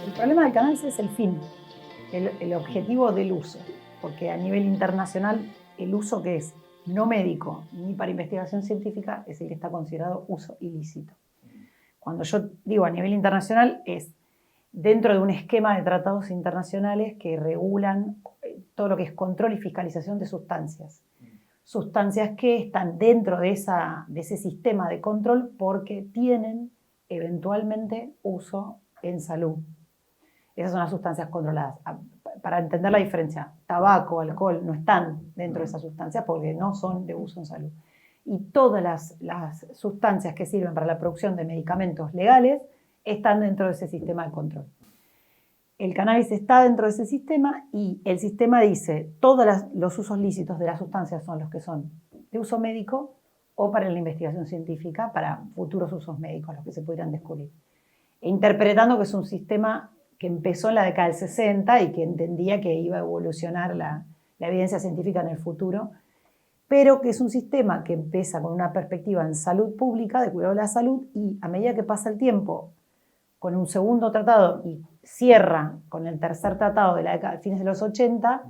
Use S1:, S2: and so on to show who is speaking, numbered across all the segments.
S1: El problema del cannabis es el fin, el objetivo del uso, porque a nivel internacional el uso que es no médico ni para investigación científica es el que está considerado uso ilícito. Cuando yo digo a nivel internacional es dentro de un esquema de tratados internacionales que regulan todo lo que es control y fiscalización de sustancias. Sustancias que están dentro de ese sistema de control porque tienen eventualmente uso en salud. Esas son las sustancias controladas. Para entender la diferencia, tabaco, alcohol no están dentro de esas sustancias porque no son de uso en salud. Y todas las sustancias que sirven para la producción de medicamentos legales están dentro de ese sistema de control. El cannabis está dentro de ese sistema y el sistema dice todos los usos lícitos de las sustancias son los que son de uso médico o para la investigación científica, para futuros usos médicos, los que se pudieran descubrir. Interpretando que es un sistema que empezó en la década del 60 y que entendía que iba a evolucionar la evidencia científica en el futuro, pero que es un sistema que empieza con una perspectiva en salud pública, de cuidado de la salud, y a medida que pasa el tiempo, con un segundo tratado y cierra con el tercer tratado de la década de fines de los 80,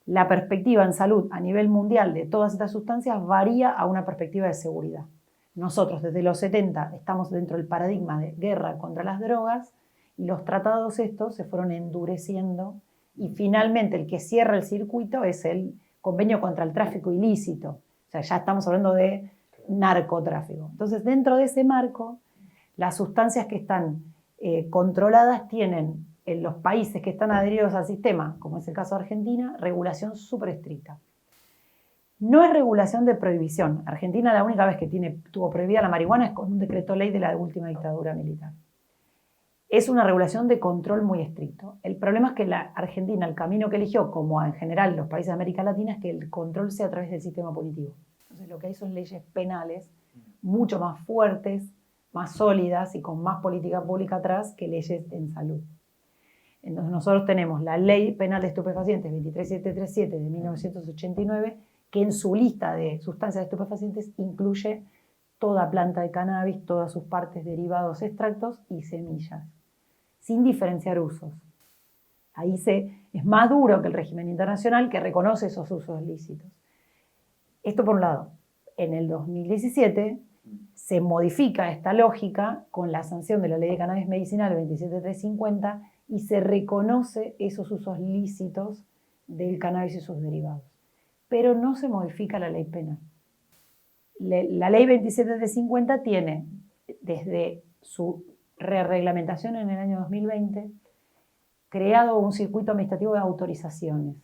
S1: la perspectiva en salud a nivel mundial de todas estas sustancias varía a una perspectiva de seguridad. Nosotros desde los 70 estamos dentro del paradigma de guerra contra las drogas y los tratados estos se fueron endureciendo y finalmente el que cierra el circuito es el convenio contra el tráfico ilícito. O sea, ya estamos hablando de narcotráfico. Entonces, dentro de ese marco, las sustancias que están controladas tienen en los países que están adheridos al sistema, como es el caso de Argentina, regulación súper estricta. No es regulación de prohibición. Argentina la única vez que tuvo prohibida la marihuana es con un decreto ley de la última dictadura militar. Es una regulación de control muy estricto. El problema es que la Argentina, el camino que eligió, como en general los países de América Latina, es que el control sea a través del sistema punitivo. Entonces lo que hay son leyes penales mucho más fuertes, más sólidas y con más política pública atrás que leyes en salud. Entonces nosotros tenemos la Ley Penal de Estupefacientes 23737 de 1989, que en su lista de sustancias estupefacientes incluye toda planta de cannabis, todas sus partes, derivados, extractos y semillas, sin diferenciar usos. Ahí es más duro que el régimen internacional que reconoce esos usos lícitos. Esto por un lado. En el 2017 se modifica esta lógica con la sanción de la Ley de Cannabis Medicinal 27350 y se reconoce esos usos lícitos del cannabis y sus derivados. Pero no se modifica la ley penal. La Ley 27350 tiene, desde su reglamentación en el año 2020, creado un circuito administrativo de autorizaciones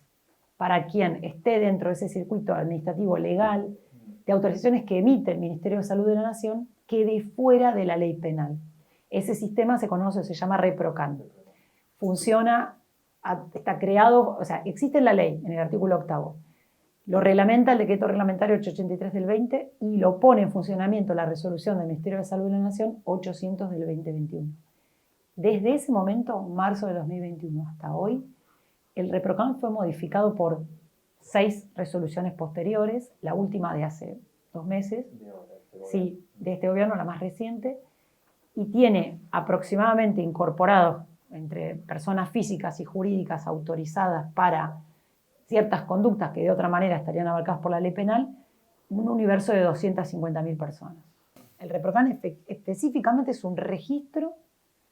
S1: para quien esté dentro de ese circuito administrativo legal de autorizaciones que emite el Ministerio de Salud de la Nación quede fuera de la ley penal. Ese sistema se conoce, se llama ReproCan. Funciona, está creado, o sea, existe en la ley, en el artículo 8º. Lo reglamenta el decreto reglamentario 883 del 20 y lo pone en funcionamiento la resolución del Ministerio de Salud de la Nación 800 del 2021. Desde ese momento, marzo de 2021 hasta hoy, el ReproCan fue modificado por 6 resoluciones posteriores, la última de hace 2 meses, sí, de este gobierno, la más reciente, y tiene aproximadamente incorporados entre personas físicas y jurídicas autorizadas para ciertas conductas que de otra manera estarían abarcadas por la ley penal, un universo de 250.000 personas. El ReproCan específicamente es un registro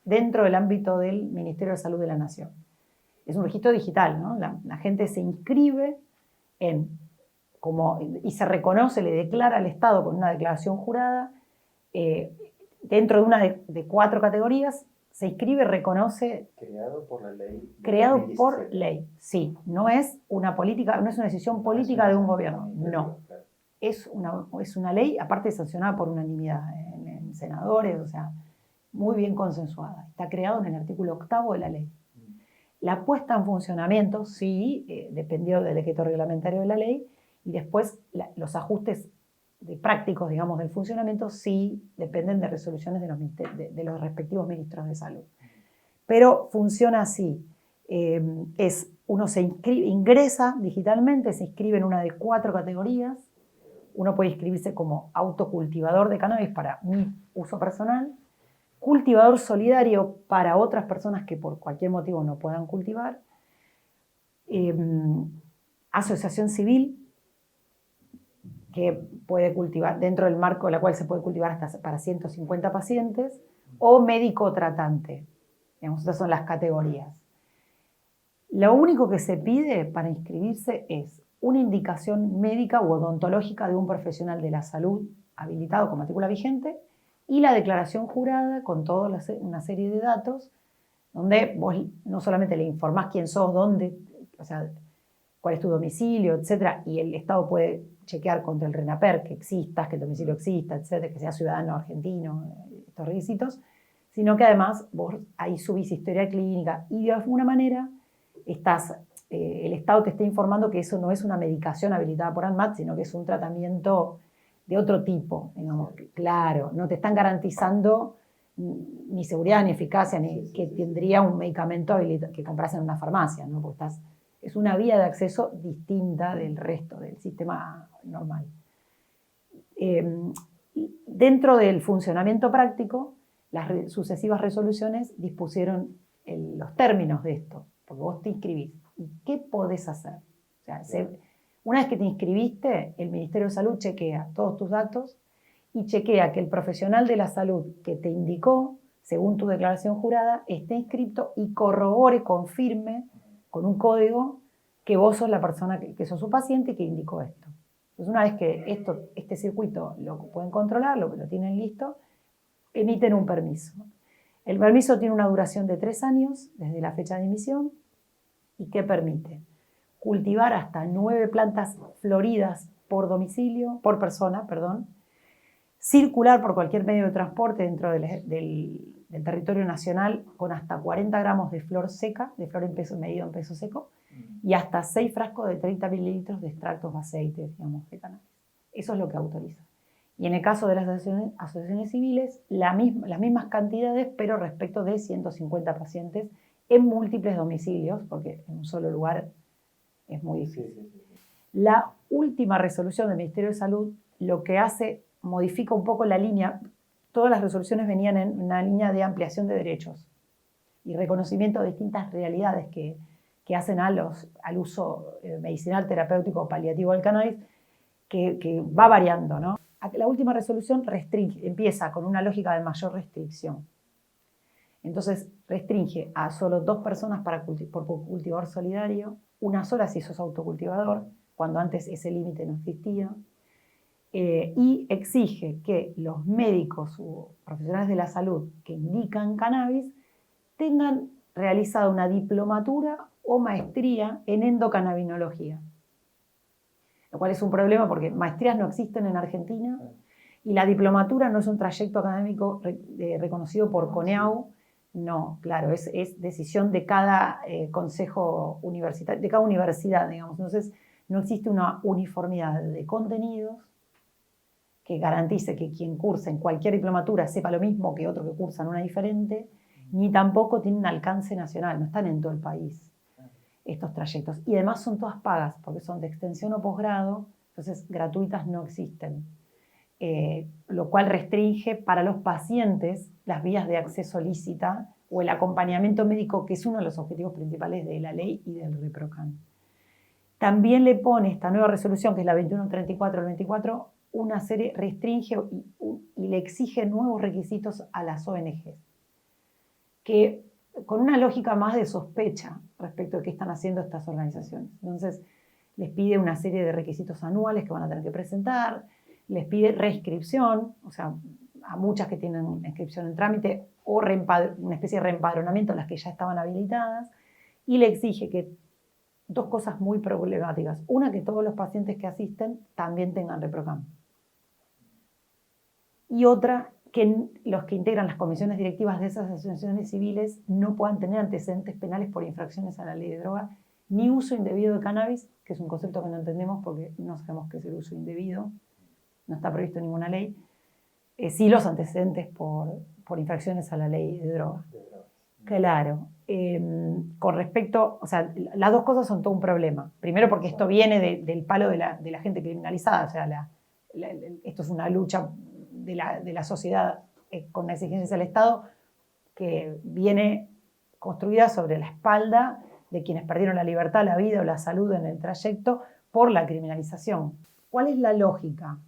S1: dentro del ámbito del Ministerio de Salud de la Nación. Es un registro digital, ¿no? La gente se inscribe y se reconoce, le declara al Estado con una declaración jurada, dentro de una de 4 categorías, se inscribe, reconoce.
S2: Creado por la ley.
S1: Creado por ley, sí. No es una política, no es una decisión política de un gobierno, no. Es una ley, aparte sancionada por unanimidad en senadores, o sea, muy bien consensuada. Está creado en el artículo 8º de la ley. La puesta en funcionamiento, sí, dependió del decreto reglamentario de la ley, y después los ajustes prácticos, digamos, del funcionamiento, sí dependen de resoluciones de los respectivos ministros de salud. Pero funciona así. Uno se ingresa digitalmente, se inscribe en una de 4 categorías. Uno puede inscribirse como autocultivador de cannabis para mi uso personal, cultivador solidario para otras personas que por cualquier motivo no puedan cultivar, asociación civil, que puede cultivar, dentro del marco de la cual se puede cultivar hasta para 150 pacientes, o médico tratante. Digamos, estas son las categorías. Lo único que se pide para inscribirse es una indicación médica u odontológica de un profesional de la salud habilitado con matrícula vigente y la declaración jurada con toda una serie de datos donde vos no solamente le informás quién sos, dónde, o sea, cuál es tu domicilio, etcétera, y el Estado puede chequear contra el RENAPER que existas, que el domicilio exista, etcétera, que seas ciudadano argentino, estos requisitos, sino que además vos ahí subís historia clínica y de alguna manera el Estado te está informando que eso no es una medicación habilitada por ANMAT, sino que es un tratamiento de otro tipo, digamos, claro, no te están garantizando ni seguridad, ni eficacia, ni que tendría un medicamento que compras en una farmacia, ¿no? Porque es una vía de acceso distinta del resto del sistema normal. Dentro del funcionamiento práctico, las sucesivas resoluciones dispusieron los términos de esto, porque vos te inscribís. ¿Y qué podés hacer? O sea, una vez que te inscribiste, el Ministerio de Salud chequea todos tus datos y chequea que el profesional de la salud que te indicó, según tu declaración jurada, esté inscrito y corrobore, confirme con un código que vos sos la persona que sos su paciente y que indicó esto. Entonces, una vez que este circuito lo pueden controlar, lo tienen listo, emiten un permiso. El permiso tiene una duración de 3 años desde la fecha de emisión y ¿qué permite? Cultivar hasta 9 plantas floridas por domicilio, por persona, perdón, circular por cualquier medio de transporte dentro del territorio nacional con hasta 40 gramos de flor seca, de flor medido en peso seco, y hasta 6 frascos de 30 mililitros de extractos de aceite, digamos, de cannabis. Eso es lo que autoriza. Y en el caso de las asociaciones civiles, las mismas cantidades, pero respecto de 150 pacientes en múltiples domicilios, porque en un solo lugar es muy difícil. La última resolución del Ministerio de Salud lo que hace, modifica un poco la línea. Todas las resoluciones venían en una línea de ampliación de derechos y reconocimiento de distintas realidades que hacen al uso medicinal, terapéutico, paliativo del cannabis, que va variando, ¿no? La última resolución empieza con una lógica de mayor restricción. Entonces restringe a solo 2 personas por cultivador solidario, una sola si sos autocultivador, cuando antes ese límite no existía, y exige que los médicos o profesionales de la salud que indican cannabis tengan realizada una diplomatura o maestría en endocannabinología. Lo cual es un problema porque maestrías no existen en Argentina y la diplomatura no es un trayecto académico reconocido por CONEAU. No, claro, es decisión de cada consejo universitario, de cada universidad, digamos. Entonces, no existe una uniformidad de contenidos que garantice que quien cursa en cualquier diplomatura sepa lo mismo que otro que cursa en una diferente, ni tampoco tiene un alcance nacional, no están en todo el país estos trayectos. Y además son todas pagas, porque son de extensión o posgrado, entonces gratuitas no existen. Lo cual restringe para los pacientes las vías de acceso lícita o el acompañamiento médico, que es uno de los objetivos principales de la ley y del ReproCan. También le pone esta nueva resolución, que es la 2134 del 24, una serie, restringe y le exige nuevos requisitos a las ONGs, que con una lógica más de sospecha respecto de qué están haciendo estas organizaciones. Entonces, les pide una serie de requisitos anuales que van a tener que presentar, les pide reinscripción, o sea, a muchas que tienen inscripción en trámite, o una especie de reempadronamiento a las que ya estaban habilitadas, y le exige que 2 cosas muy problemáticas. Una, que todos los pacientes que asisten también tengan ReproCan. Y otra, que los que integran las comisiones directivas de esas asociaciones civiles no puedan tener antecedentes penales por infracciones a la ley de droga, ni uso indebido de cannabis, que es un concepto que no entendemos porque no sabemos qué es el uso indebido, no está previsto en ninguna ley, sí los antecedentes por infracciones a la ley de droga. Claro. Con respecto, o sea, las 2 cosas son todo un problema. Primero porque esto viene del palo de la gente criminalizada, o sea, esto es una lucha de la sociedad con la exigencia del Estado que viene construida sobre la espalda de quienes perdieron la libertad, la vida o la salud en el trayecto por la criminalización. ¿Cuál es la lógica?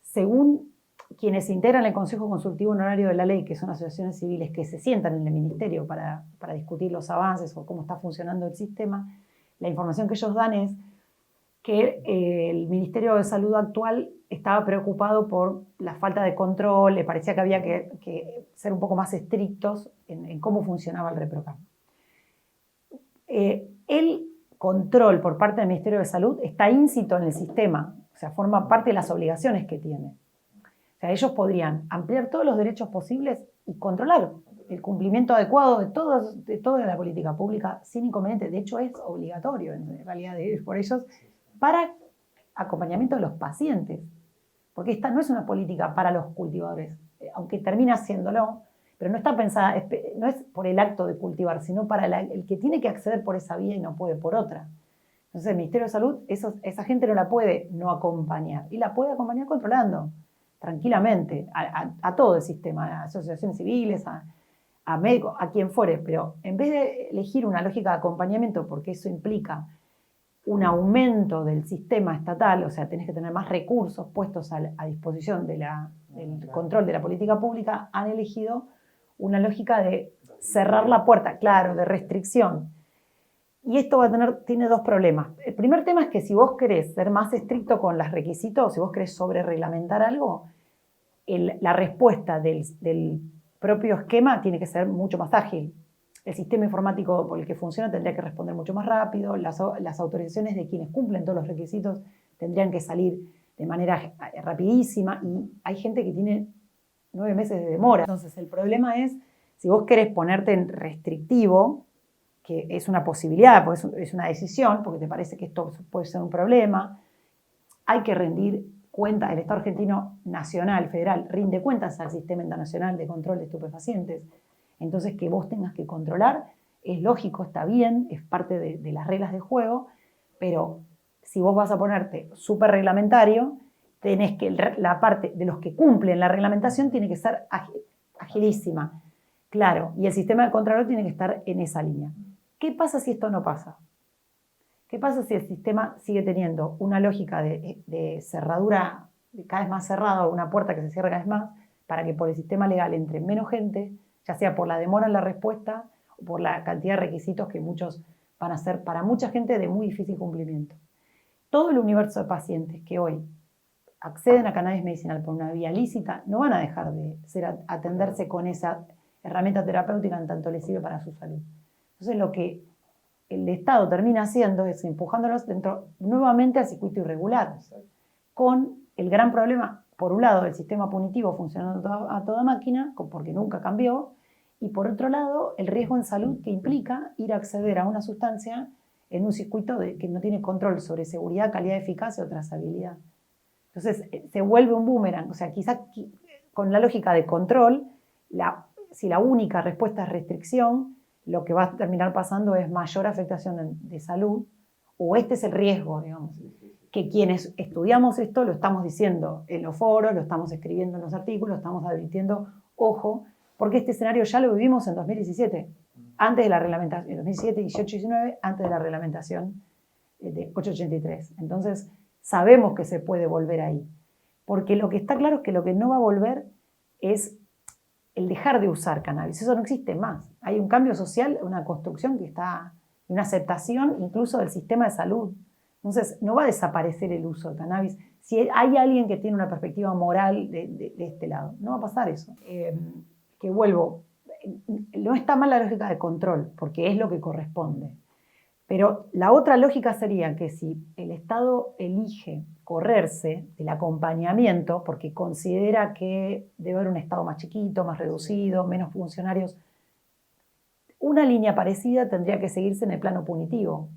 S1: Según quienes integran el Consejo Consultivo Honorario de la Ley, que son asociaciones civiles que se sientan en el Ministerio para discutir los avances o cómo está funcionando el sistema, la información que ellos dan es que el Ministerio de Salud actual estaba preocupado por la falta de control, le parecía que había que ser un poco más estrictos en cómo funcionaba el ReproCam. El control por parte del Ministerio de Salud está íncito en el sistema, o sea, forma parte de las obligaciones que tiene. O sea, ellos podrían ampliar todos los derechos posibles y controlar el cumplimiento adecuado de toda la política pública sin inconveniente. De hecho, es obligatorio, en realidad, por ellos, para acompañamiento de los pacientes. Porque esta no es una política para los cultivadores, aunque termina haciéndolo, pero no está pensada, no es por el acto de cultivar, sino para el que tiene que acceder por esa vía y no puede por otra. Entonces el Ministerio de Salud, esa gente no la puede no acompañar, y la puede acompañar controlando tranquilamente a todo el sistema, a asociaciones civiles, a médicos, a quien fuere, pero en vez de elegir una lógica de acompañamiento, porque eso implica un aumento del sistema estatal, o sea, tenés que tener más recursos puestos a disposición del control de la política pública, han elegido una lógica de cerrar la puerta, claro, de restricción. Y esto tiene dos problemas. El primer tema es que si vos querés ser más estricto con los requisitos, si vos querés sobre-reglamentar algo, la respuesta del propio esquema tiene que ser mucho más ágil. El sistema informático por el que funciona tendría que responder mucho más rápido, las autorizaciones de quienes cumplen todos los requisitos tendrían que salir de manera rapidísima, y hay gente que tiene 9 meses de demora. Entonces, el problema es, si vos querés ponerte en restrictivo, que es una posibilidad, porque es una decisión, porque te parece que esto puede ser un problema, hay que rendir cuenta, el Estado argentino nacional, federal, rinde cuentas al Sistema Internacional de Control de Estupefacientes. Entonces, que vos tengas que controlar, es lógico, está bien, es parte de las reglas de juego, pero si vos vas a ponerte súper reglamentario, tenés que, la parte de los que cumplen la reglamentación tiene que ser agilísima, claro, y el sistema de control tiene que estar en esa línea. ¿Qué pasa si esto no pasa? ¿Qué pasa si el sistema sigue teniendo una lógica de cerradura cada vez más cerrada, una puerta que se cierra cada vez más, para que por el sistema legal entre menos gente, ya sea por la demora en la respuesta o por la cantidad de requisitos que muchos van a ser para mucha gente de muy difícil cumplimiento? Todo el universo de pacientes que hoy acceden a cannabis medicinal por una vía lícita no van a dejar de atenderse con esa herramienta terapéutica en tanto les sirve para su salud. Entonces, lo que el Estado termina haciendo es empujándolos nuevamente al circuito irregular, con el gran problema, por un lado, del sistema punitivo funcionando a toda máquina, porque nunca cambió, y por otro lado, el riesgo en salud que implica ir a acceder a una sustancia en un circuito que no tiene control sobre seguridad, calidad, eficacia o trazabilidad. Entonces, se vuelve un boomerang. O sea, quizás con la lógica de control, si la única respuesta es restricción, lo que va a terminar pasando es mayor afectación de salud, o este es el riesgo, digamos, que quienes estudiamos esto lo estamos diciendo en los foros, lo estamos escribiendo en los artículos, estamos advirtiendo, ojo, porque este escenario ya lo vivimos en 2017, antes de la reglamentación, en 2017, 18, 19, antes de la reglamentación de 883. Entonces, sabemos que se puede volver ahí, porque lo que está claro es que lo que no va a volver es el dejar de usar cannabis. Eso no existe más. Hay un cambio social, una construcción que está, una aceptación incluso del sistema de salud. Entonces, no va a desaparecer el uso de cannabis. Si hay alguien que tiene una perspectiva moral de este lado, no va a pasar eso. Que vuelvo, no está mal la lógica de control, porque es lo que corresponde. Pero la otra lógica sería que si el Estado elige correrse del acompañamiento, porque considera que debe haber un Estado más chiquito, más reducido, menos funcionarios, una línea parecida tendría que seguirse en el plano punitivo.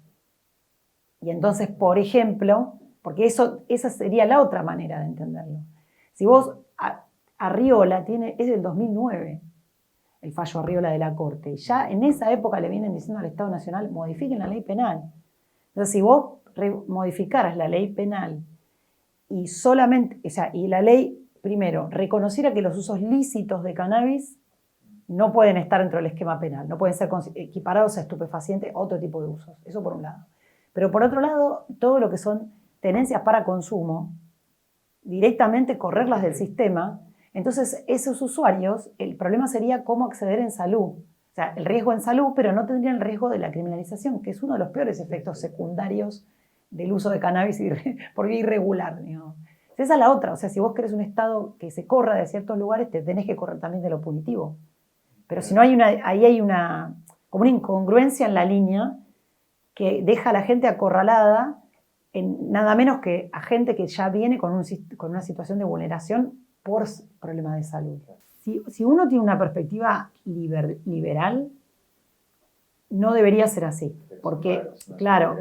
S1: Y entonces, por ejemplo, porque esa sería la otra manera de entenderlo. Si vos, Arriola es del 2009, el fallo Arriola de la Corte, y ya en esa época le vienen diciendo al Estado Nacional, modifiquen la ley penal. Entonces, si vos modificaras la ley penal y solamente, o sea, y la ley, primero, reconociera que los usos lícitos de cannabis no pueden estar dentro del esquema penal, no pueden ser equiparados a estupefacientes, otro tipo de usos. Eso por un lado. Pero por otro lado, todo lo que son tenencias para consumo, directamente correrlas del sistema. Entonces, esos usuarios, el problema sería cómo acceder en salud. O sea, el riesgo en salud, pero no tendrían el riesgo de la criminalización, que es uno de los peores efectos secundarios del uso de cannabis por vía irregular, digamos. Esa es la otra. O sea, si vos querés un Estado que se corra de ciertos lugares, te tenés que correr también de lo punitivo. Pero si no, ahí hay como una incongruencia en la línea que deja a la gente acorralada en nada menos que a gente que ya viene con una situación de vulneración por problemas de salud. Si uno tiene una perspectiva liberal, no debería ser así. Porque, claro,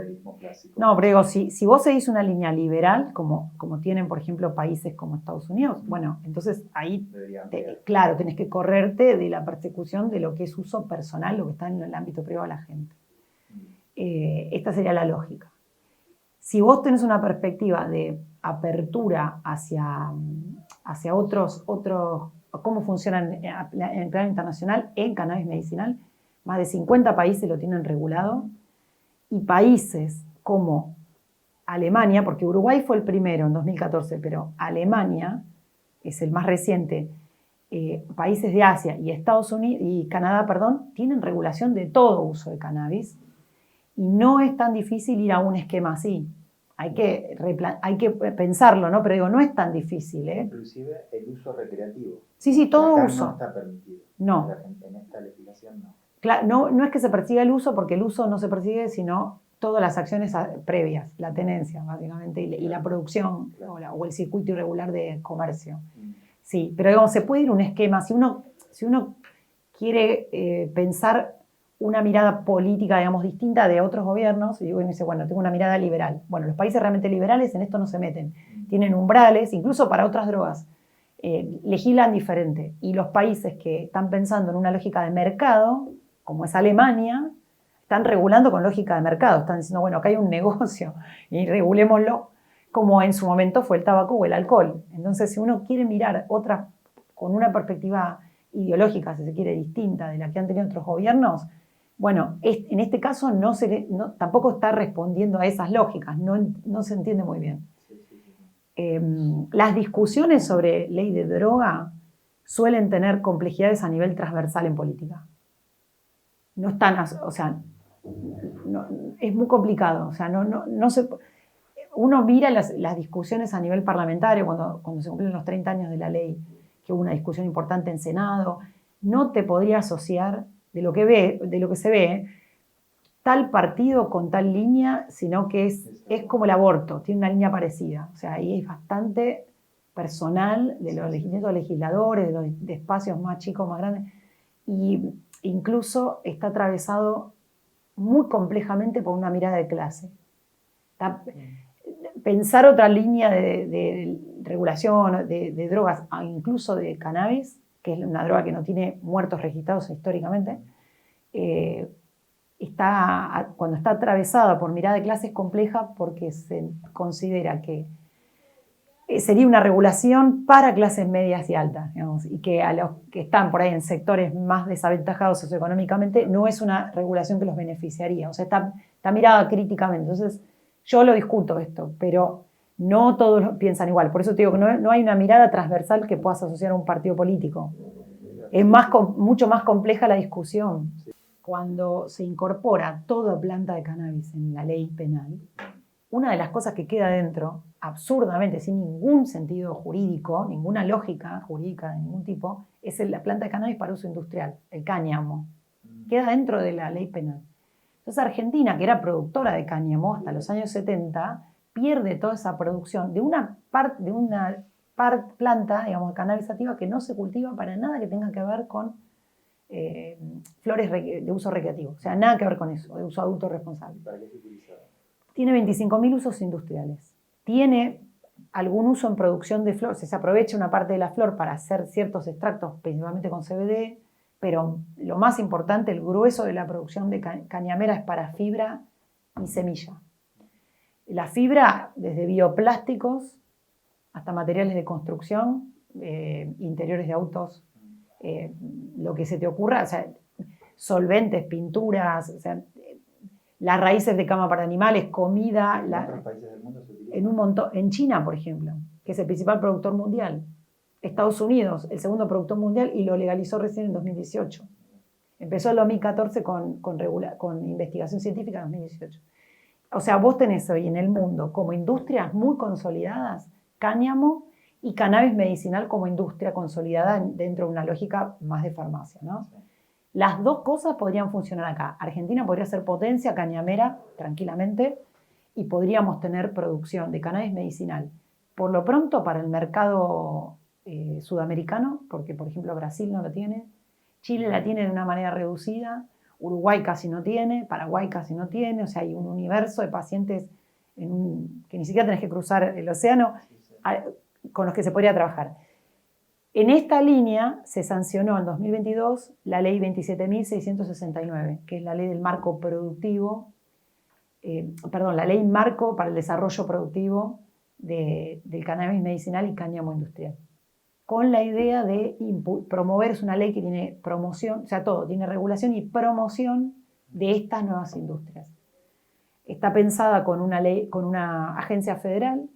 S1: no, pero digo, si vos seguís una línea liberal, como tienen, por ejemplo, países como Estados Unidos, bueno, entonces ahí, claro, tenés que correrte de la persecución de lo que es uso personal, lo que está en el ámbito privado de la gente. Esta sería la lógica. Si vos tenés una perspectiva de apertura hacia otros, cómo funcionan en el plano internacional en cannabis medicinal, más de 50 países lo tienen regulado, y países como Alemania, porque Uruguay fue el primero en 2014, pero Alemania es el más reciente, países de Asia y Estados Unidos y Canadá, tienen regulación de todo uso de cannabis, y no es tan difícil ir a un esquema así. Hay que pensarlo, ¿no? Pero digo, no es tan difícil, ¿eh?
S2: Inclusive el uso recreativo.
S1: Sí, todo
S2: acá
S1: uso.
S2: No está permitido.
S1: No.
S2: En esta legislación no.
S1: Claro, no es que se persiga el uso, porque el uso no se persigue, sino todas las acciones previas, la tenencia, básicamente, y la producción, claro, o el circuito irregular de comercio. Sí, pero digamos, se puede ir un esquema. Si uno quiere pensar una mirada política, digamos, distinta de otros gobiernos, y uno dice, bueno, tengo una mirada liberal. Bueno, los países realmente liberales en esto no se meten. Tienen umbrales, incluso para otras drogas. Legislan diferente. Y los países que están pensando en una lógica de mercado, como es Alemania, están regulando con lógica de mercado. Están diciendo, bueno, acá hay un negocio y regulémoslo, como en su momento fue el tabaco o el alcohol. Entonces, si uno quiere mirar con una perspectiva ideológica, si se quiere, distinta de la que han tenido otros gobiernos, bueno, en este caso tampoco está respondiendo a esas lógicas, no se entiende muy bien. Las discusiones sobre ley de droga suelen tener complejidades a nivel transversal en política. No están, o sea, es muy complicado, o sea, no se... Uno mira las discusiones a nivel parlamentario, cuando se cumplen los 30 años de la ley, que hubo una discusión importante en Senado, no te podría asociar de lo que se ve, tal partido con tal línea, sino que es como el aborto, tiene una línea parecida. O sea, ahí es bastante personal de los legisladores, de los espacios más chicos, más grandes, y incluso está atravesado muy complejamente por una mirada de clase. Pensar otra línea de regulación de drogas, incluso de cannabis, que es una droga que no tiene muertos registrados históricamente, cuando está atravesada por mirada de clase es compleja, porque se considera que sería una regulación para clases medias y altas, digamos, y que a los que están por ahí en sectores más desaventajados socioeconómicamente no es una regulación que los beneficiaría. O sea, está mirada críticamente. Entonces, yo lo discuto esto, pero no todos piensan igual. Por eso te digo que no hay una mirada transversal que puedas asociar a un partido político. Es mucho más compleja la discusión. Cuando se incorpora toda planta de cannabis en la ley penal, una de las cosas que queda dentro, absurdamente, sin ningún sentido jurídico, ninguna lógica jurídica de ningún tipo, es la planta de cannabis para uso industrial, el cáñamo. Queda dentro de la ley penal. Entonces Argentina, que era productora de cáñamo hasta los años 70, pierde toda esa producción de una planta, digamos, cannabisativa que no se cultiva para nada que tenga que ver con flores de uso recreativo. O sea, nada que ver con eso, de uso adulto responsable.
S2: ¿Para qué se utiliza?
S1: Tiene 25.000 usos industriales. Tiene algún uso en producción de flor. Se aprovecha una parte de la flor para hacer ciertos extractos, principalmente con CBD, pero lo más importante, el grueso de la producción de cañamera es para fibra y semilla. La fibra, desde bioplásticos hasta materiales de construcción, interiores de autos, lo que se te ocurra, o sea, solventes, pinturas, o sea, las raíces de cama para animales, comida.
S2: ¿En otros países del mundo se utiliza?
S1: En un montón, en China, por ejemplo, que es el principal productor mundial. Estados Unidos, el segundo productor mundial, y lo legalizó recién en 2018. Empezó en 2014 con investigación científica en 2018. O sea, vos tenés hoy en el mundo como industrias muy consolidadas cáñamo y cannabis medicinal como industria consolidada dentro de una lógica más de farmacia, ¿no?
S2: Sí.
S1: Las dos cosas podrían funcionar acá. Argentina podría ser potencia cañamera tranquilamente y podríamos tener producción de cannabis medicinal. Por lo pronto para el mercado sudamericano, porque por ejemplo Brasil no lo tiene, Chile la tiene de una manera reducida, Uruguay casi no tiene, Paraguay casi no tiene, o sea, hay un universo de pacientes que ni siquiera tenés que cruzar el océano, con los que se podría trabajar. En esta línea se sancionó en 2022 la ley 27.669, que es la ley del marco productivo, la ley marco para el desarrollo productivo del cannabis medicinal y cáñamo industrial. Con la idea de promover, es una ley que tiene promoción, o sea, todo, tiene regulación y promoción de estas nuevas industrias. Está pensada con una ley, con una agencia federal,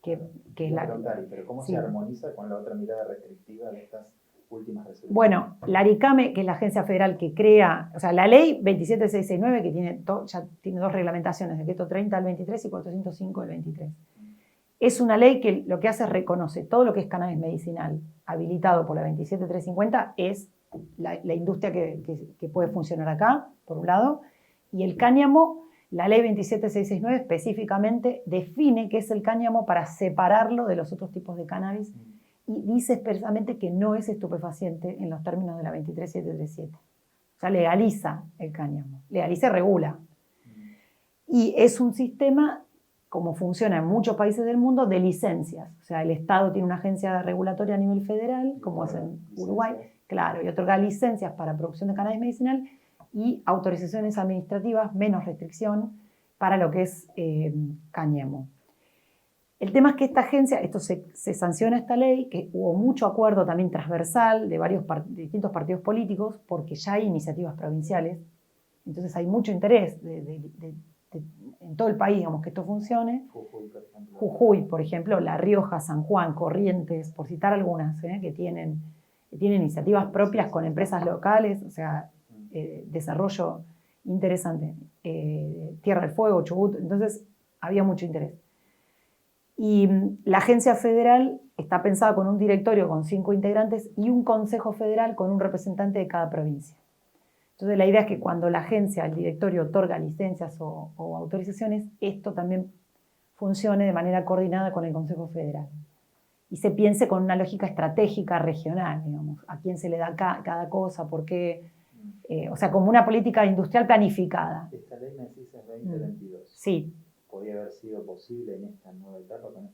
S1: que es la...
S2: Pero ¿cómo se armoniza con la otra mirada restrictiva de estas últimas resoluciones?
S1: Bueno, la ARICAME, que es la agencia federal que crea, o sea, la ley 27669, que ya tiene dos reglamentaciones, decreto 30 del 23 y 405 del 23. Es una ley que lo que hace es reconoce todo lo que es cannabis medicinal habilitado por la 27350 es la industria que puede funcionar acá, por un lado, y el cáñamo, la ley 27669 específicamente define qué es el cáñamo para separarlo de los otros tipos de cannabis y dice expresamente que no es estupefaciente en los términos de la 23737. O sea, legaliza el cáñamo, legaliza y regula. Y es un sistema, como funciona en muchos países del mundo, de licencias. O sea, el Estado tiene una agencia regulatoria a nivel federal, como es en Uruguay, claro, y otorga licencias para producción de cannabis medicinal y autorizaciones administrativas, menos restricción, para lo que es cáñamo. El tema es que esta agencia, se sanciona esta ley, que hubo mucho acuerdo también transversal de de distintos partidos políticos, porque ya hay iniciativas provinciales, entonces hay mucho interés en todo el país, digamos, que esto funcione. Jujuy, por ejemplo, La Rioja, San Juan, Corrientes, por citar algunas, que tienen iniciativas propias con empresas locales, o sea, desarrollo interesante. Tierra del Fuego, Chubut, entonces había mucho interés. Y la agencia federal está pensada con un directorio con 5 integrantes y un consejo federal con un representante de cada provincia. Entonces la idea es que cuando la agencia, el directorio otorga licencias o autorizaciones, esto también funcione de manera coordinada con el Consejo Federal. Y se piense con una lógica estratégica regional, digamos, a quién se le da cada cosa, por qué, o sea, como una política industrial planificada.
S2: Esta ley me decís es 2022.
S1: Sí.
S2: ¿Podría haber sido posible en esta nueva etapa con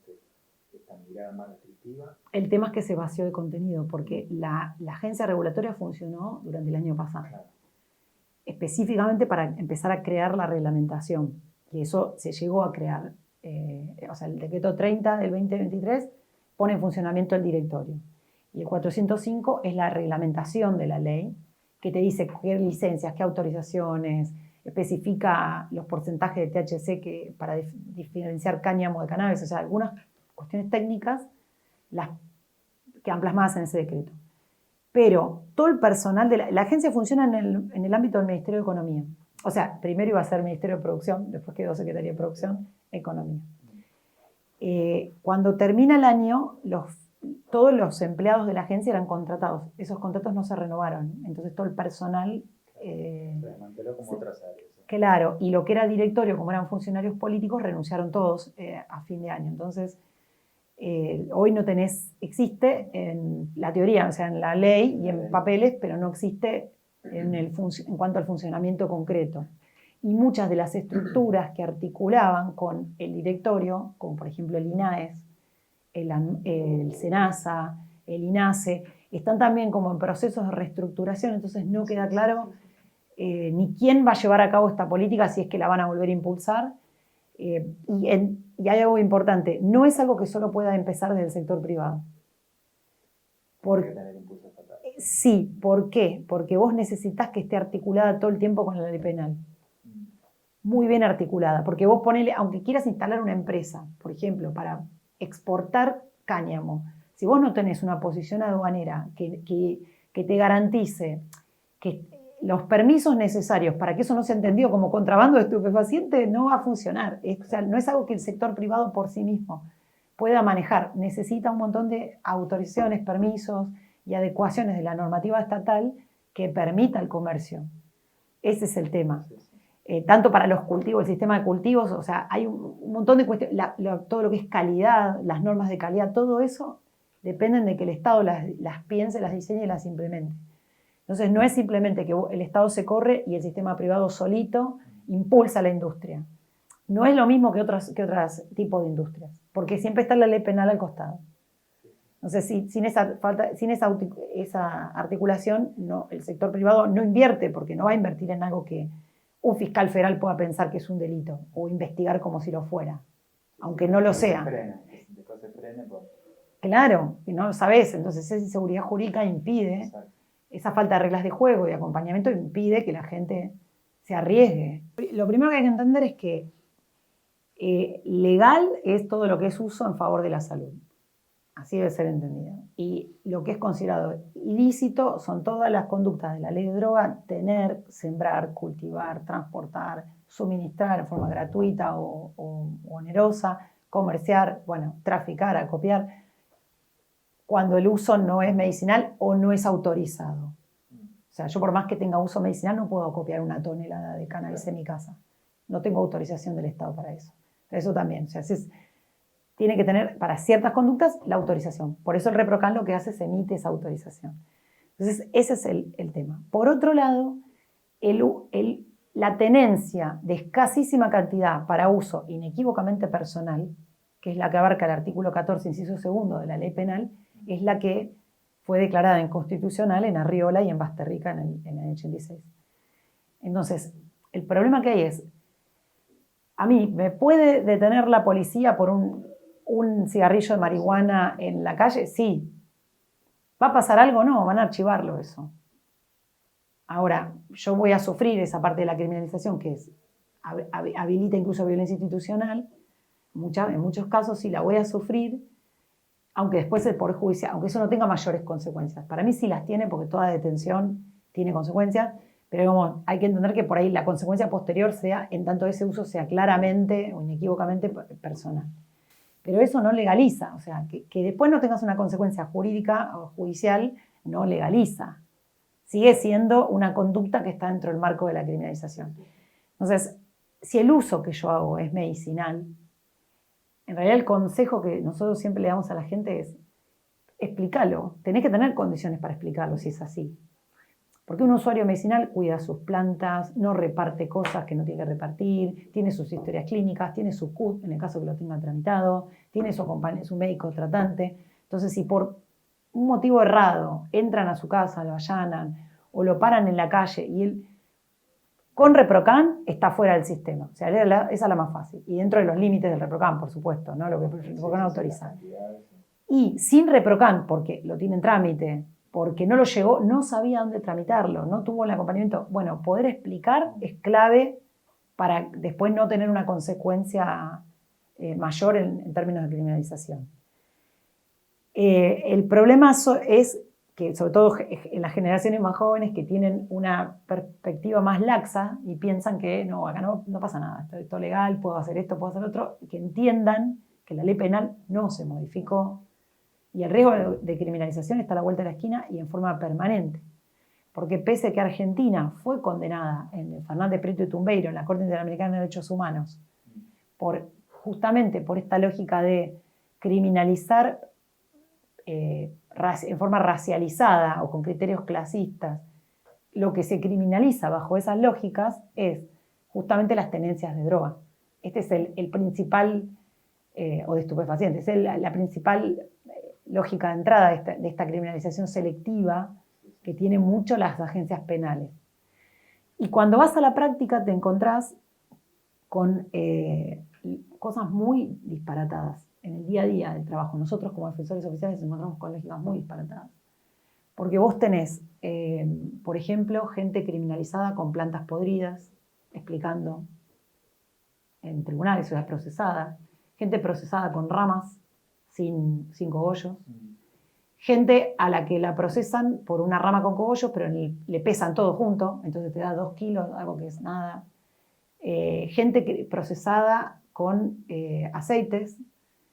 S2: esta mirada más restrictiva?
S1: El tema es que se vació de contenido, porque la agencia regulatoria funcionó durante el año pasado. Claro. Específicamente para empezar a crear la reglamentación, y eso se llegó a crear. O sea, el decreto 30 del 2023 pone en funcionamiento el directorio. Y el 405 es la reglamentación de la ley, que te dice qué licencias, qué autorizaciones, especifica los porcentajes de THC para diferenciar cáñamo de cannabis, o sea, algunas cuestiones técnicas las quedan plasmadas en ese decreto. Pero todo el personal de la agencia funciona en el ámbito del Ministerio de Economía. O sea, primero iba a ser Ministerio de Producción, después quedó Secretaría de Producción, Economía. Cuando termina el año, todos los empleados de la agencia eran contratados. Esos contratos no se renovaron. Entonces todo el personal...
S2: se desmanteló como otras áreas.
S1: Claro, y lo que era directorio, como eran funcionarios políticos, renunciaron todos a fin de año. Entonces, hoy no existe en la teoría, o sea, en la ley y en papeles, pero no existe en cuanto al funcionamiento concreto. Y muchas de las estructuras que articulaban con el directorio, como por ejemplo el INAES, el SENASA, el INASE, están también como en procesos de reestructuración, entonces no queda claro ni quién va a llevar a cabo esta política, si es que la van a volver a impulsar. Y hay algo importante, no es algo que solo pueda empezar desde el sector privado. Sí, ¿por qué? Porque vos necesitas que esté articulada todo el tiempo con la ley penal. Muy bien articulada, porque vos ponele, aunque quieras instalar una empresa, por ejemplo, para exportar cáñamo, si vos no tenés una posición aduanera que te garantice que los permisos necesarios para que eso no sea entendido como contrabando de estupefaciente, no va a funcionar. O sea, no es algo que el sector privado por sí mismo pueda manejar. Necesita un montón de autorizaciones, permisos y adecuaciones de la normativa estatal que permita el comercio. Ese es el tema. Tanto para los cultivos, el sistema de cultivos, o sea, hay un montón de cuestiones, todo lo que es calidad, las normas de calidad, todo eso dependen de que el Estado las piense, las diseñe y las implemente. Entonces no es simplemente que el Estado se corre y el sistema privado solito impulsa la industria. No es lo mismo que otros tipos de industrias, porque siempre está la ley penal al costado. Entonces, sin esa articulación, no, el sector privado no invierte, porque no va a invertir en algo que un fiscal federal pueda pensar que es un delito o investigar como si lo fuera, aunque no lo sea.
S2: Después se frene por...
S1: Claro, y no lo sabes. Entonces esa inseguridad jurídica impide, esa falta de reglas de juego y acompañamiento impide que la gente se arriesgue. Lo primero que hay que entender es que legal es todo lo que es uso en favor de la salud. Así debe ser entendido. Y lo que es considerado ilícito son todas las conductas de la ley de droga: tener, sembrar, cultivar, transportar, suministrar en forma gratuita o onerosa, comerciar, bueno, traficar, acopiar, cuando el uso no es medicinal o no es autorizado. O sea, yo por más que tenga uso medicinal no puedo acopiar 1 tonelada de cannabis en mi casa. No tengo autorización del Estado para eso. Eso también, o sea, tiene que tener para ciertas conductas la autorización. Por eso el ReproCan lo que hace es emite esa autorización. Entonces, ese es el tema. Por otro lado, la tenencia de escasísima cantidad para uso inequívocamente personal, que es la que abarca el artículo 14, inciso segundo de la ley penal, es la que fue declarada inconstitucional en Arriola y en Basterrica en el 86. Entonces, el problema que hay es, a mí, ¿me puede detener la policía por un cigarrillo de marihuana en la calle? Sí. ¿Va a pasar algo? No, van a archivarlo eso. Ahora, yo voy a sufrir esa parte de la criminalización que habilita incluso violencia institucional. En muchos casos sí la voy a sufrir, aunque después el Poder Judicial, aunque eso no tenga mayores consecuencias. Para mí sí las tiene, porque toda detención tiene consecuencias, pero hay que entender que por ahí la consecuencia posterior sea, en tanto ese uso sea claramente o inequívocamente personal. Pero eso no legaliza, o sea, que después no tengas una consecuencia jurídica o judicial no legaliza. Sigue siendo una conducta que está dentro del marco de la criminalización. Entonces, si el uso que yo hago es medicinal, en realidad el consejo que nosotros siempre le damos a la gente es: explícalo. Tenés que tener condiciones para explicarlo si es así. Porque un usuario medicinal cuida sus plantas, no reparte cosas que no tiene que repartir, tiene sus historias clínicas, tiene su CUT, en el caso que lo tenga tramitado, tiene su médico tratante. Entonces, si por un motivo errado entran a su casa, lo allanan o lo paran en la calle y él con ReproCan está fuera del sistema. O sea, esa es la más fácil. Y dentro de los límites del ReproCan, por supuesto, ¿no? Lo que el ReproCan autoriza. Y sin ReproCan, porque lo tiene en trámite, porque no lo llegó, no sabía dónde tramitarlo, no tuvo el acompañamiento. Bueno, poder explicar es clave para después no tener una consecuencia mayor en términos de criminalización. El problema es que, sobre todo en las generaciones más jóvenes que tienen una perspectiva más laxa y piensan que no, acá no pasa nada, esto es legal, puedo hacer esto, puedo hacer otro, que entiendan que la ley penal no se modificó y el riesgo de criminalización está a la vuelta de la esquina y en forma permanente. Porque pese a que Argentina fue condenada en Fernández Prieto y Tumbeiro, en la Corte Interamericana de Derechos Humanos, justamente por esta lógica de criminalizar en forma racializada o con criterios clasistas, lo que se criminaliza bajo esas lógicas es justamente las tenencias de droga. Este es el principal, o de estupefacientes, es la principal lógica de entrada de esta criminalización selectiva que tienen mucho las agencias penales. Y cuando vas a la práctica te encontrás con cosas muy disparatadas en el día a día del trabajo. Nosotros como defensores oficiales nos encontramos con lógicas muy disparatadas. Porque vos tenés, por ejemplo, gente criminalizada con plantas podridas, explicando en tribunales, ciudad procesada, gente procesada con ramas sin cogollos, gente a la que la procesan por una rama con cogollos, pero le pesan todo junto, entonces te da 2 kilos, algo que es nada. Gente procesada con aceites,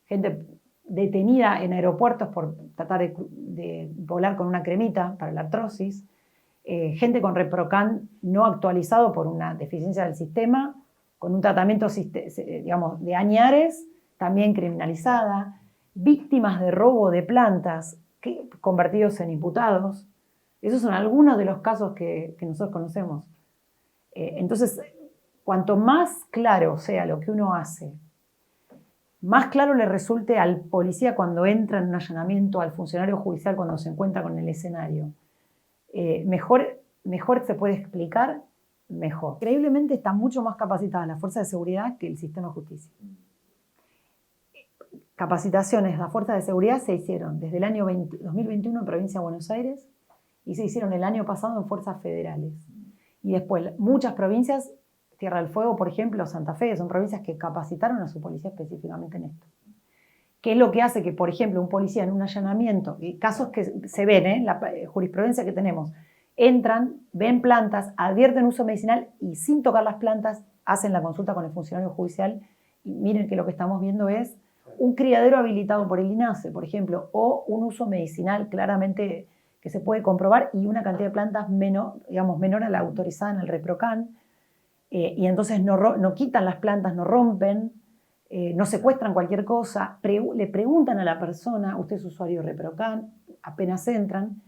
S1: gente detenida en aeropuertos por tratar de volar con una cremita para la artrosis, gente con Reprocan no actualizado por una deficiencia del sistema, con un tratamiento, digamos, de añares, también criminalizada, víctimas de robo de plantas convertidos en imputados. Esos son algunos de los casos que nosotros conocemos. Entonces, cuanto más claro sea lo que uno hace, más claro le resulte al policía cuando entra en un allanamiento, al funcionario judicial cuando se encuentra con el escenario, mejor se puede explicar, mejor. Increíblemente está mucho más capacitada la fuerza de seguridad que el sistema de justicia. Capacitaciones de las fuerzas de seguridad se hicieron desde el año 2021 en Provincia de Buenos Aires y se hicieron el año pasado en fuerzas federales. Y después muchas provincias, Tierra del Fuego, por ejemplo, Santa Fe, son provincias que capacitaron a su policía específicamente en esto. ¿Qué es lo que hace que, por ejemplo, un policía en un allanamiento, y casos que se ven, la jurisprudencia que tenemos, entran, ven plantas, advierten uso medicinal y sin tocar las plantas hacen la consulta con el funcionario judicial y miren que lo que estamos viendo es un criadero habilitado por el INASE, por ejemplo, o un uso medicinal claramente que se puede comprobar y una cantidad de plantas menor a la autorizada en el Reprocan, y entonces no quitan las plantas, no rompen, no secuestran cualquier cosa, le preguntan a la persona, usted es usuario de Reprocan, apenas entran,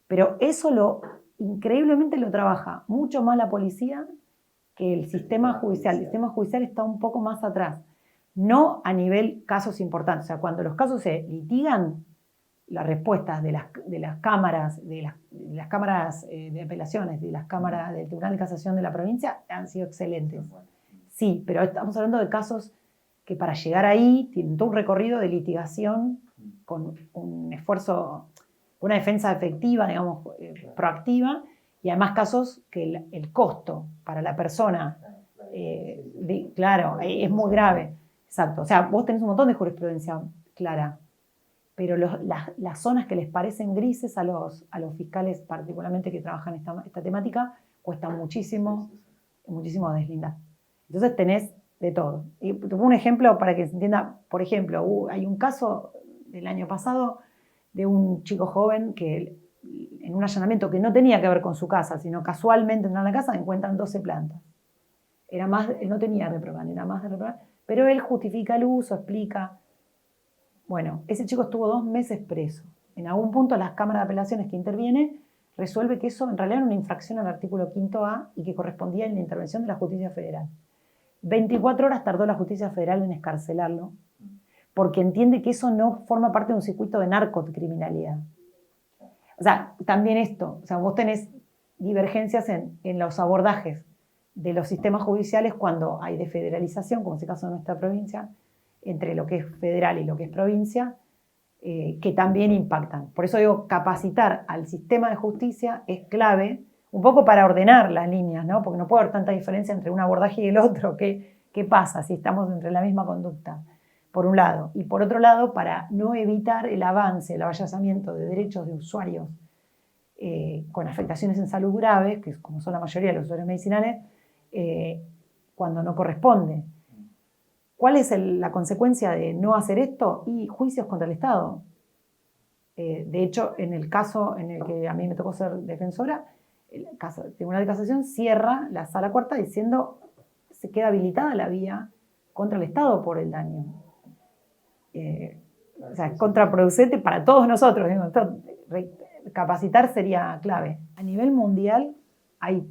S1: pero eso increíblemente lo trabaja mucho más la policía que el sistema judicial. El sistema judicial está un poco más atrás, no a nivel casos importantes, o sea, cuando los casos se litigan, las respuestas de las cámaras, de las cámaras de apelaciones, de las cámaras del Tribunal de Casación de la provincia han sido excelentes. Sí, pero estamos hablando de casos que para llegar ahí tienen todo un recorrido de litigación con un esfuerzo, una defensa efectiva, digamos, proactiva, y además casos que el costo para la persona, claro, es muy grave. Exacto, o sea, vos tenés un montón de jurisprudencia clara, pero las zonas que les parecen grises a los fiscales, particularmente que trabajan esta temática, cuesta muchísimo deslindar. Entonces tenés de todo. Y te pongo un ejemplo para que se entienda. Por ejemplo, hay un caso del año pasado de un chico joven que en un allanamiento que no tenía que ver con su casa, sino casualmente en la casa encuentran 12 plantas. No tenía Reprocan, era más de Reprocan, pero él justifica el uso, explica. Bueno, ese chico estuvo 2 meses preso. En algún punto las cámaras de apelaciones que interviene resuelve que eso en realidad era una infracción al artículo 5A y que correspondía en la intervención de la justicia federal. 24 horas tardó la justicia federal en excarcelarlo porque entiende que eso no forma parte de un circuito de narcocriminalidad. O sea, también esto, o sea, vos tenés divergencias en los abordajes de los sistemas judiciales cuando hay desfederalización, como es el caso de nuestra provincia, entre lo que es federal y lo que es provincia, que también impactan. Por eso digo, capacitar al sistema de justicia es clave, un poco para ordenar las líneas, ¿no? Porque no puede haber tanta diferencia entre un abordaje y el otro. ¿Qué pasa si estamos entre la misma conducta? Por un lado. Y por otro lado, para no evitar el avance, el avallazamiento de derechos de usuarios con afectaciones en salud graves, que como son la mayoría de los usuarios medicinales, cuando no corresponde. ¿Cuál es la consecuencia de no hacer esto? Y juicios contra el Estado. De hecho, en el caso en el que a mí me tocó ser defensora, el Tribunal de Casación cierra la Sala Cuarta diciendo se queda habilitada la vía contra el Estado por el daño. O sea, es contraproducente para todos nosotros. Capacitar sería clave. A nivel mundial hay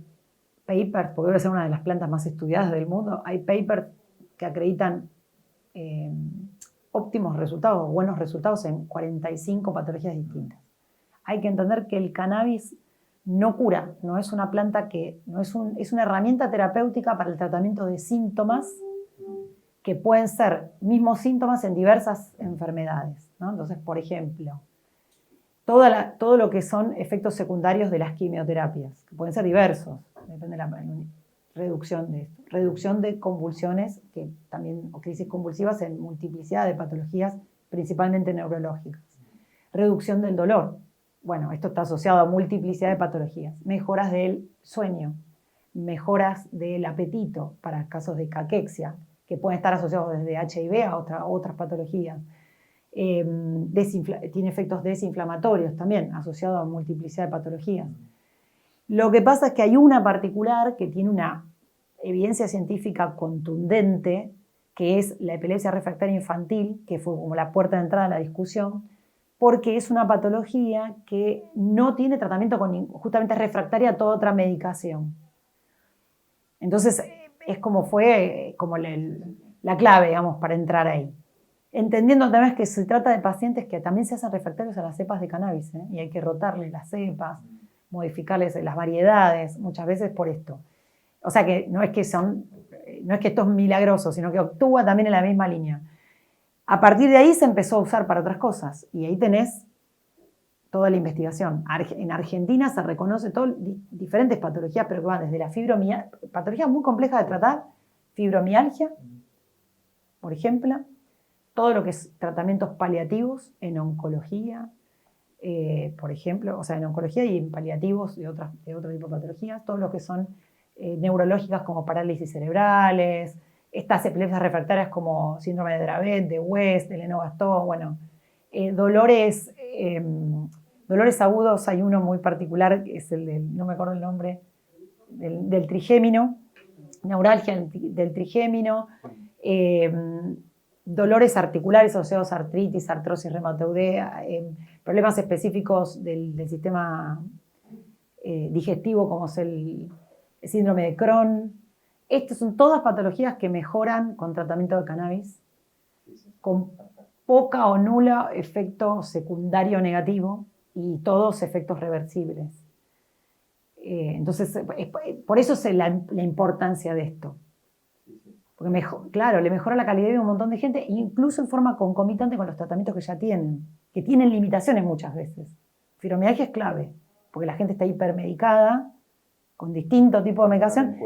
S1: papers, porque debe ser una de las plantas más estudiadas del mundo, hay papers que acreditan óptimos resultados, buenos resultados en 45 patologías distintas. Hay que entender que el cannabis no cura, no es una planta es una herramienta terapéutica para el tratamiento de síntomas que pueden ser mismos síntomas en diversas enfermedades, ¿no? Entonces, por ejemplo, todo lo que son efectos secundarios de las quimioterapias, que pueden ser diversos, depende de la reducción de esto. Reducción de convulsiones, o crisis convulsivas en multiplicidad de patologías, principalmente neurológicas. Reducción del dolor. Bueno, esto está asociado a multiplicidad de patologías. Mejoras del sueño, mejoras del apetito para casos de caquexia, que pueden estar asociados desde HIV a otras patologías. Tiene efectos desinflamatorios también, asociados a multiplicidad de patologías. Lo que pasa es que hay una particular que tiene una evidencia científica contundente, que es la epilepsia refractaria infantil, que fue como la puerta de entrada a la discusión, porque es una patología que no tiene tratamiento justamente es refractaria a toda otra medicación. Entonces, es como la clave, digamos, para entrar ahí. Entendiendo también que se trata de pacientes que también se hacen refractarios a las cepas de cannabis, y hay que rotarles las cepas, modificarles las variedades, muchas veces por esto. O sea que no es que esto es milagroso, sino que actúa también en la misma línea. A partir de ahí se empezó a usar para otras cosas, y ahí tenés toda la investigación. En Argentina se reconoce diferentes patologías, pero que van desde la fibromialgia, patologías muy complejas de tratar, fibromialgia, por ejemplo, todo lo que es tratamientos paliativos en oncología, por ejemplo, o sea, en oncología y en paliativos de otro tipo de patologías, todo lo que son neurológicas como parálisis cerebrales, estas epilepsias refractarias como síndrome de Dravet, de West, de Lennox-Gastaut, bueno, dolores agudos, hay uno muy particular, que es no me acuerdo el nombre, del trigémino, neuralgia del trigémino, dolores articulares asociados a artritis, artrosis reumatoidea, problemas específicos del sistema digestivo como es el síndrome de Crohn. Estas son todas patologías que mejoran con tratamiento de cannabis, con poca o nula efecto secundario negativo y todos efectos reversibles. Entonces, por eso es la importancia de esto. Porque claro, le mejora la calidad de vida a un montón de gente, incluso en forma concomitante con los tratamientos que ya tienen, que tienen limitaciones muchas veces. Fibromialgia es clave, porque la gente está hipermedicada, con distintos tipos de medicación,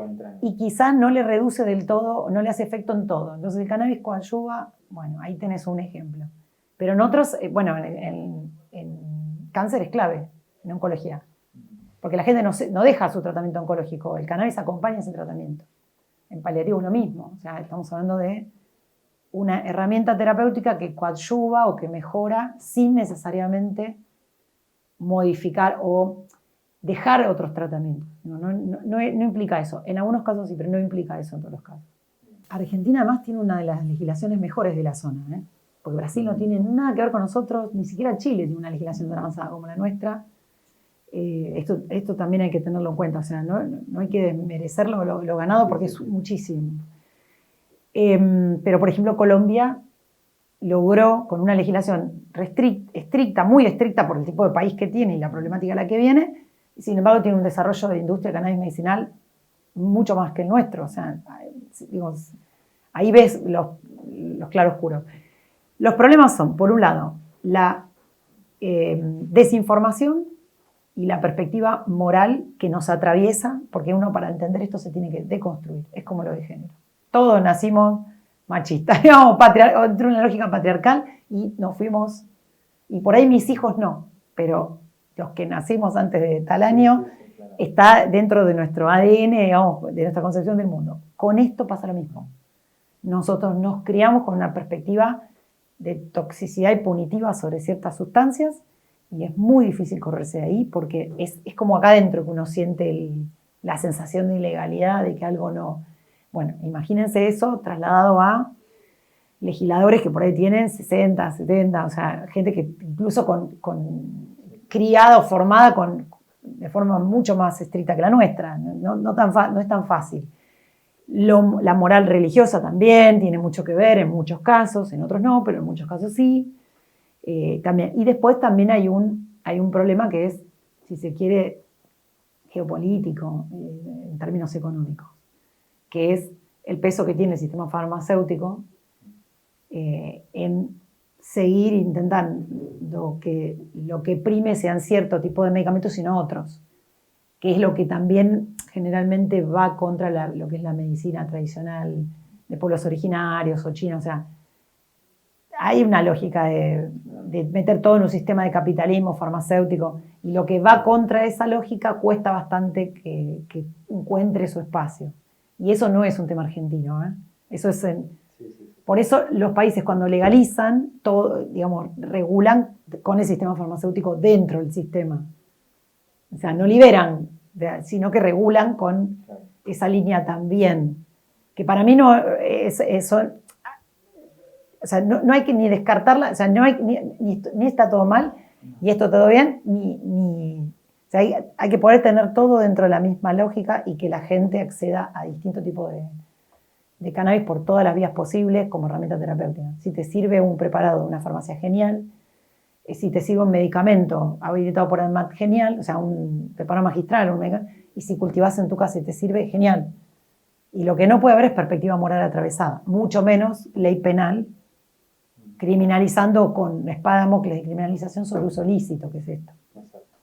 S1: y quizás no le reduce del todo, no le hace efecto en todo. Entonces el cannabis coadyuva, bueno, ahí tenés un ejemplo. Pero en otros, bueno, en cáncer es clave, en oncología. Porque la gente no deja su tratamiento oncológico, el cannabis acompaña ese tratamiento. En paliativo lo mismo, o sea, estamos hablando de una herramienta terapéutica que coadyuva o que mejora sin necesariamente modificar o dejar otros tratamientos. No implica eso. En algunos casos sí, pero no implica eso en todos los casos. Argentina además tiene una de las legislaciones mejores de la zona, porque Brasil no tiene nada que ver con nosotros, ni siquiera Chile tiene una legislación tan avanzada como la nuestra. Esto también hay que tenerlo en cuenta, o sea, no hay que desmerecer lo ganado porque es muchísimo. Pero, por ejemplo, Colombia logró, con una legislación estricta, muy estricta por el tipo de país que tiene y la problemática a la que viene, y sin embargo tiene un desarrollo de industria de cannabis medicinal mucho más que el nuestro. O sea, digo, ahí ves los claroscuros. Los problemas son, por un lado, la desinformación y la perspectiva moral que nos atraviesa, porque uno para entender esto se tiene que deconstruir, es como lo de género. Todos nacimos machistas, digamos, entre una lógica patriarcal y nos fuimos, y por ahí mis hijos no, pero los que nacimos antes de tal año, está dentro de nuestro ADN, digamos, de nuestra concepción del mundo. Con esto pasa lo mismo. Nosotros nos criamos con una perspectiva de toxicidad y punitiva sobre ciertas sustancias, y es muy difícil correrse de ahí porque es como acá adentro que uno siente la sensación de ilegalidad, de que algo no... Bueno, imagínense eso trasladado a legisladores que por ahí tienen 60, 70, o sea, gente que incluso criada o formada de forma mucho más estricta que la nuestra, no es tan fácil. La moral religiosa también tiene mucho que ver en muchos casos, en otros no, pero en muchos casos sí. También. Y después también hay un problema que es, si se quiere, geopolítico, en términos económicos, que es el peso que tiene el sistema farmacéutico en seguir intentando que lo que prime sean cierto tipo de medicamentos y no otros, que es lo que también generalmente va contra lo que es la medicina tradicional de pueblos originarios o chinos. O sea, hay una lógica de meter todo en un sistema de capitalismo farmacéutico, y lo que va contra esa lógica cuesta bastante que encuentre su espacio. Y eso no es un tema argentino, ¿eh? Eso es por eso los países, cuando legalizan, todo, digamos, regulan con el sistema farmacéutico dentro del sistema. O sea, no liberan, sino que regulan con esa línea también. Que para mí no es eso. O sea, no hay que ni descartarla, o sea, no hay, ni está todo mal, y esto todo bien, o sea, hay que poder tener todo dentro de la misma lógica y que la gente acceda a distintos tipos de cannabis por todas las vías posibles como herramienta terapéutica. Si te sirve un preparado de una farmacia, genial. Si te sirve un medicamento habilitado por ANMAT, genial. O sea, un preparado magistral, y si cultivas en tu casa y te sirve, genial. Y lo que no puede haber es perspectiva moral atravesada, mucho menos ley penal, criminalizando con espada de Damocles de criminalización sobre uso ilícito, que es esto.
S2: Exacto.